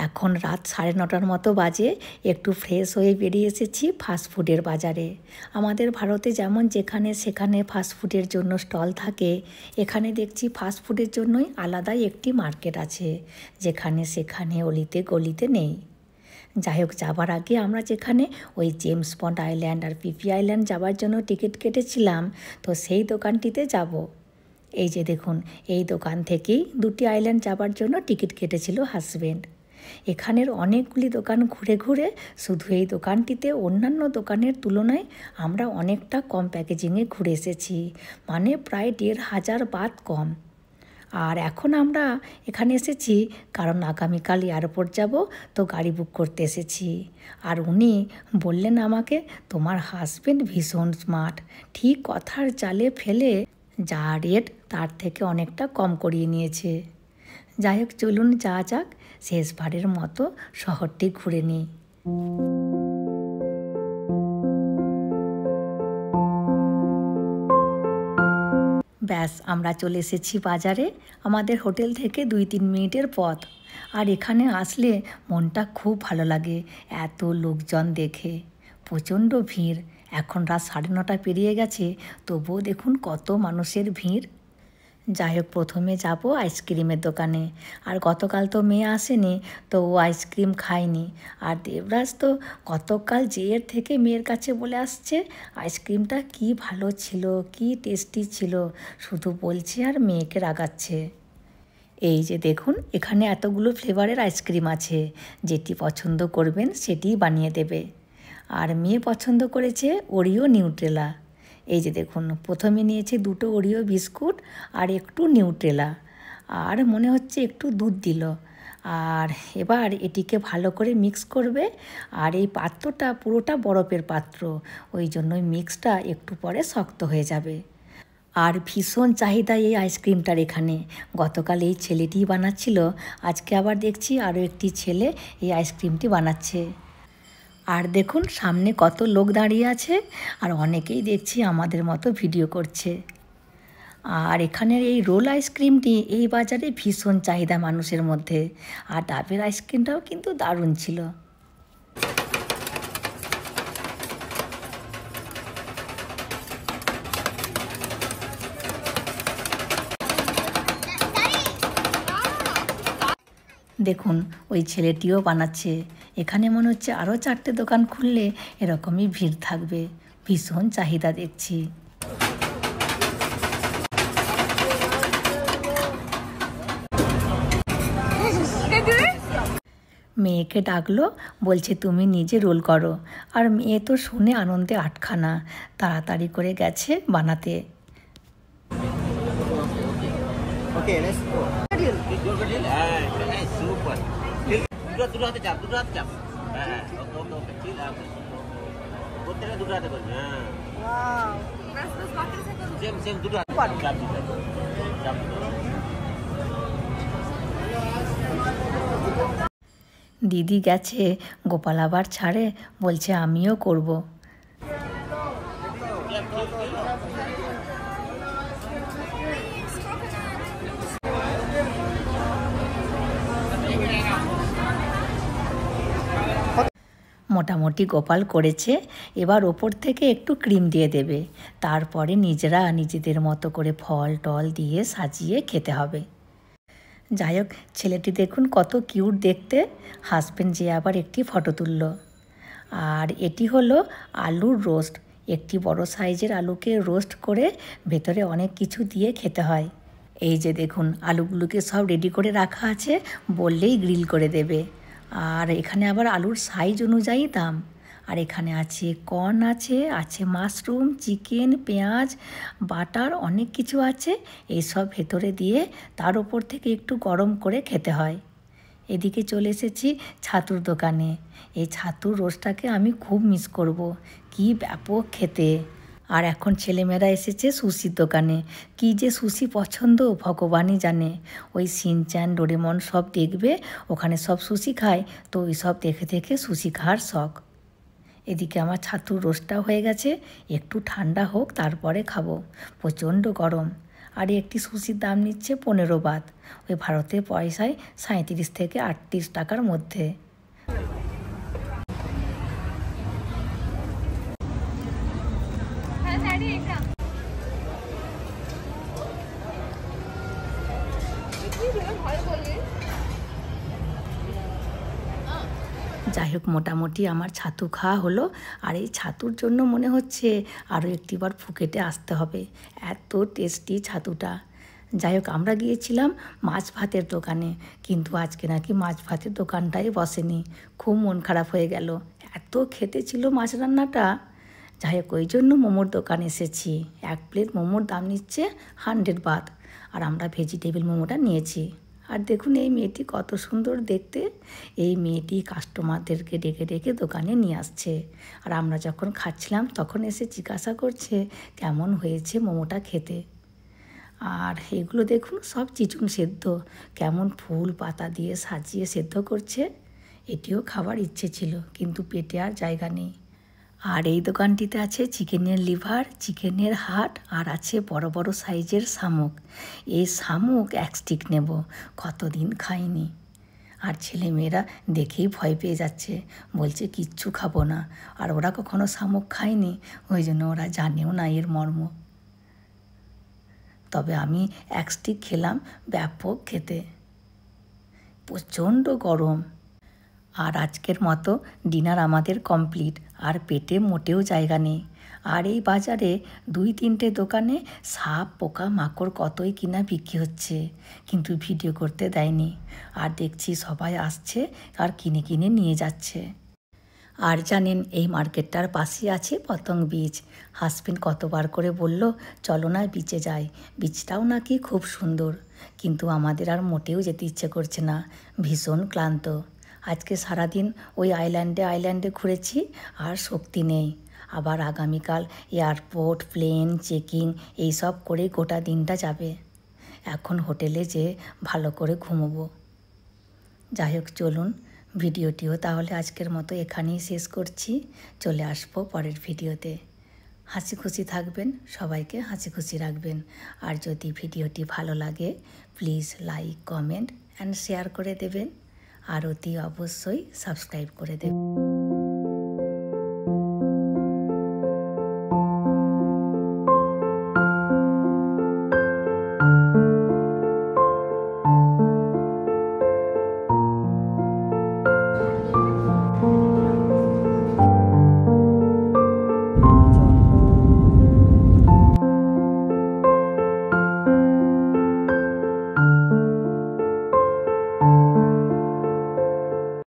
এখন রাত 9:30 মতো বাজে। একটু ফ্রেশ হয়ে বেরিয়ে এসেছি ফাস্টফুডের বাজারে। আমাদের ভারতে যেমন যেখানে সেখানে ফাস্টফুডের জন্য স্টল থাকে, এখানে দেখছি ফাস্টফুডের জন্যই আলাদাই একটি মার্কেট আছে, যেখানে সেখানে অলিতে গলিতে নেই। যাই হোক, যাবার আগে আমরা যেখানে ওই জেমস বন্ড আইল্যান্ড আর পিপি আইল্যান্ড যাবার জন্য টিকিট কেটেছিলাম, তো সেই দোকানটিতে যাব। এই যে দেখুন, এই দোকান থেকেই দুটি আইল্যান্ড যাবার জন্য টিকিট কেটেছিল হাজব্যান্ড। এখানের অনেকগুলি দোকান ঘুরে ঘুরে শুধু এই দোকানটিতে অন্যান্য দোকানের তুলনায় আমরা অনেকটা কম প্যাকেজিংয়ে ঘুরে এসেছি, মানে প্রায় 1,500 বাত কম। আর এখন আমরা এখানে এসেছি কারণ আগামীকাল এয়ারপোর্ট যাব, তো গাড়ি বুক করতে এসেছি। আর উনি বললেন আমাকে, তোমার হাজব্যান্ড ভীষণ স্মার্ট, ঠিক কথার জালে ফেলে যা রেট তার থেকে অনেকটা কম করিয়ে নিয়েছে। যাই হোক, চলুন যাওয়া যাক, শেষবারের মতো শহরটি ঘুরে নিই। ব্যাস, আমরা চলে এসেছি বাজারে। আমাদের হোটেল থেকে 2-3 মিনিটের পথ। আর এখানে আসলে মনটা খুব ভালো লাগে, এত লোকজন দেখে। প্রচণ্ড ভিড়। এখন রাত 9:30 পেরিয়ে গেছে, তবুও দেখুন কত মানুষের ভিড়। যাই হোক, প্রথমে যাব আইসক্রিমের দোকানে। আর গতকাল তো মেয়ে আসেনি, তো ও আইসক্রিম খায়নি। আর দেবরাজ তো গতকাল জেয়ের থেকে মেয়ের কাছে বলে আসছে আইসক্রিমটা কি ভালো ছিল, কি টেস্টি ছিল, শুধু বলছে আর মেয়েকে রাগাচ্ছে। এই যে দেখুন, এখানে এতগুলো ফ্লেভারের আইসক্রিম আছে, যেটি পছন্দ করবেন সেটিই বানিয়ে দেবে। আর মেয়ে পছন্দ করেছে ওরিও নিউট্রেলা। এই যে দেখুন, প্রথমে নিয়েছে 2টো ওরিও বিস্কুট আর একটু নিউট্রেলা, আর মনে হচ্ছে একটু দুধ দিল। আর এবার এটিকে ভালো করে মিক্স করবে। আর এই পাত্রটা পুরোটা বরফের পাত্র, ওই জন্যই মিক্সটা একটু পরে শক্ত হয়ে যাবে। আর ভীষণ চাহিদা এই আইসক্রিমটার এখানে। গতকাল এই ছেলেটিই বানাচ্ছিল, আজকে আবার দেখছি আরও একটি ছেলে এই আইসক্রিমটি বানাচ্ছে। আর দেখুন সামনে কত লোক দাঁড়িয়ে আছে, আর অনেকেই দেখছি আমাদের মতো ভিডিও করছে। আর এখানের এই রোল আইসক্রিমটি এই বাজারে ভীষণ চাহিদা মানুষের মধ্যে। আর ডাবের আইসক্রিমটাও কিন্তু দারুণ ছিল। দেখুন, ওই ছেলেটিও বানাচ্ছে। এখানে মনে হচ্ছে আরও 4টে দোকান খুললে এরকমই ভিড় থাকবে। ভীষণ চাহিদা দেখছি। মেয়েকে ডাকলো, বলছে তুমি নিজে রোল করো। আর মেয়ে তো শুনে আনন্দে আটখানা, তাড়াতাড়ি করে গেছে বানাতে। Okay, let's go. Super. Dua hati jam. Okay. Kecil apa? Hotelnya dua hati kan? Wow. Terus pakai saya tuh. Jam dua. Jam. দিদি গেছে, গোপাল আবার ছাড়ে, বলছে আমিও করব। মোটামুটি গোপাল করেছে। এবার ওপর থেকে একটু ক্রিম দিয়ে দেবে, তারপরে নিজেরা নিজেদের মতো করে ফল টল দিয়ে সাজিয়ে খেতে হবে। যাই হোক, ছেলেটি দেখুন কত কিউট দেখতে। হাজব্যান্ড যে আবার একটি ফটো তুলল। আর এটি হলো আলুর রোস্ট। একটি বড় সাইজের আলুকে রোস্ট করে ভেতরে অনেক কিছু দিয়ে খেতে হয়। এই যে দেখুন, আলুগুলোকে সব রেডি করে রাখা আছে, বললেই গ্রিল করে দেবে। আর এখানে আবার আলুর সাইজ অনুযায়ী দাম। আর এখানে আছে কর্ন, আছে মাশরুম, চিকেন, পেঁয়াজ, বাটার, অনেক কিছু আছে। এইসব ভেতরে দিয়ে তার উপর থেকে একটু গরম করে খেতে হয়। এদিকে চলে এসেছি ছাতুর দোকানে। এই ছাতুর রোস্টটাকে আমি খুব মিস করব, কি ব্যাপক খেতে। আর এখন ছেলেমেয়েরা এসেছে সুশির দোকানে। কি যে সুশি পছন্দ ভগবানই জানে। ওই শিনচ্যান, ডোরেমন সব দেখবে, ওখানে সব সুশি খায়, তো ওই সব দেখে দেখে সুশি খাওয়ার শখ। এদিকে আমার ছাতুর রোস্টটা হয়ে গেছে, একটু ঠান্ডা হোক তারপরে খাবো, প্রচণ্ড গরম। আর একটি সুশির দাম নিচ্ছে 15 বাত, ওই ভারতের পয়সায় 37 থেকে 38 টাকার মধ্যে। যাই হোক, মোটামুটি আমার ছাতু খাওয়া হলো। আর এই ছাতুর জন্য মনে হচ্ছে আরও একটিবার ফুকেটে আসতে হবে, এত টেস্টি ছাতুটা। যাই হোক, আমরা গিয়েছিলাম মাছ ভাতের দোকানে, কিন্তু আজকে নাকি মাছ ভাতের দোকানটাই বসেনি। খুব মন খারাপ হয়ে গেল, এত খেতে ছিল মাছ রান্নাটা। যাই হোক, ওই জন্য মোমোর দোকানে এসেছি। 1 প্লেট মোমোর দাম নিচ্ছে 100 বাত, আর আমরা ভেজিটেবল মোমোটা নিয়েছি। আর দেখুন এই মেয়েটি কত সুন্দর দেখতে। এই মেয়েটি কাস্টমারদেরকে ডেকে ডেকে দোকানে নিয়ে আসছে। আর আমরা যখন খাচ্ছিলাম তখন এসে জিজ্ঞাসা করছে কেমন হয়েছে মোমোটা খেতে। আর এগুলো দেখুন সব চিচুন সেদ্ধ, কেমন ফুল পাতা দিয়ে সাজিয়ে সেদ্ধ করছে। এটিও খাবার ইচ্ছে ছিল, কিন্তু পেটে আর জায়গা নেই। আর এই দোকানটিতে আছে চিকেনের লিভার, চিকেনের হার্ট, আর আছে বড় বড় সাইজের শামুক। এই শামুক 1 স্টিক নেব, কতদিন খাইনি। আর ছেলেমেয়েরা দেখেই ভয় পেয়ে যাচ্ছে, বলছে কিচ্ছু খাবো না। আর ওরা কখনো শামুক খায়নি, ওই জন্য ওরা জানেও না এর মর্ম। তবে আমি 1 স্টিক খেলাম, ব্যাপক খেতে, প্রচণ্ড গরম। আর আজকের মতো ডিনার আমাদের কমপ্লিট, আর পেটে মোটেও জায়গা নেই। আর এই বাজারে 2-3টে দোকানে সাপ পোকা মাকড় কতই কিনা বিক্রি হচ্ছে, কিন্তু ভিডিও করতে দেয়নি। আর দেখছি সবাই আসছে আর কিনে কিনে নিয়ে যাচ্ছে। আর জানেন, এই মার্কেটটার পাশেই আছে পতঙ্গ বিচ। হাসবেন্ড কতবার করে বলল চলো না বিচে যাই, বিচটাও নাকি খুব সুন্দর, কিন্তু আমাদের আর মোটেও যেতে ইচ্ছে করছে না, ভীষণ ক্লান্ত। আজকে সারাদিন ওই আইল্যান্ডে ঘুরেছি, আর শক্তি নেই। আবার আগামীকাল এয়ারপোর্ট, প্লেন, চেকিং এইসব করে গোটা দিনটা যাবে। এখন হোটেলে যেয়ে ভালো করে ঘুমোবো। যাই হোক, চলুন ভিডিওটিও তাহলে আজকের মতো এখানেই শেষ করছি। চলে আসবো পরের ভিডিওতে। হাসি খুশি থাকবেন, সবাইকে হাসি খুশি রাখবেন। আর যদি ভিডিওটি ভালো লাগে please like, comment and share করে দেবেন। আর অতি অবশ্যই সাবস্ক্রাইব করে দেবেন।